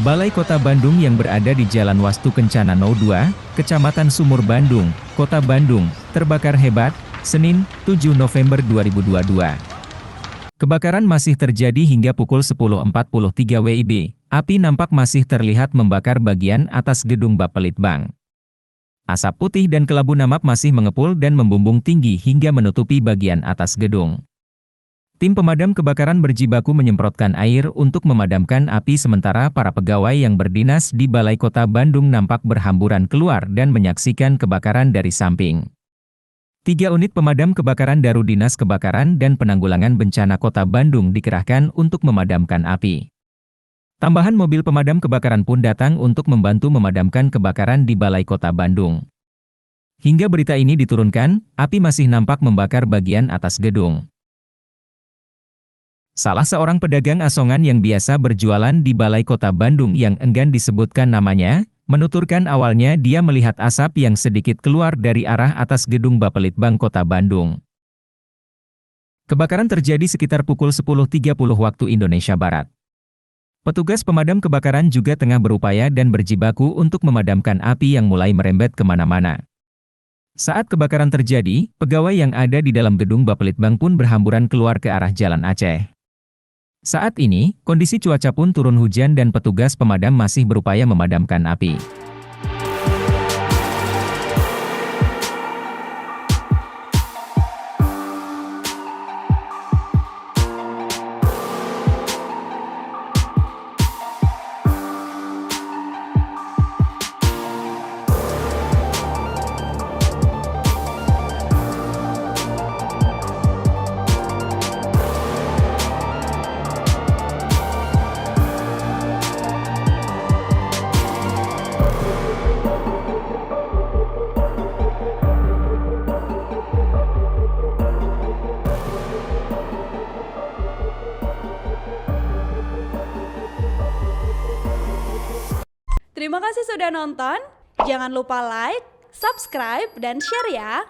Balai Kota Bandung yang berada di Jalan Wastu Kencana No. 2, Kecamatan Sumur Bandung, Kota Bandung, terbakar hebat, Senin, 7 November 2022. Kebakaran masih terjadi hingga pukul 10.43 WIB. Api nampak masih terlihat membakar bagian atas gedung Bapelitbang. Asap putih dan kelabu nampak masih mengepul dan membumbung tinggi hingga menutupi bagian atas gedung. Tim pemadam kebakaran berjibaku menyemprotkan air untuk memadamkan api sementara para pegawai yang berdinas di Balai Kota Bandung nampak berhamburan keluar dan menyaksikan kebakaran dari samping. 3 unit pemadam kebakaran Daru Dinas Kebakaran dan Penanggulangan Bencana Kota Bandung dikerahkan untuk memadamkan api. Tambahan mobil pemadam kebakaran pun datang untuk membantu memadamkan kebakaran di Balai Kota Bandung. Hingga berita ini diturunkan, api masih nampak membakar bagian atas gedung. Salah seorang pedagang asongan yang biasa berjualan di Balai Kota Bandung yang enggan disebutkan namanya, menuturkan awalnya dia melihat asap yang sedikit keluar dari arah atas gedung Bapelitbang Kota Bandung. Kebakaran terjadi sekitar pukul 10.30 waktu Indonesia Barat. Petugas pemadam kebakaran juga tengah berupaya dan berjibaku untuk memadamkan api yang mulai merembet kemana-mana. Saat kebakaran terjadi, pegawai yang ada di dalam gedung Bapelitbang pun berhamburan keluar ke arah Jalan Aceh. Saat ini, kondisi cuaca pun turun hujan dan petugas pemadam masih berupaya memadamkan api. Terima kasih sudah nonton. Jangan lupa like, subscribe, dan share ya.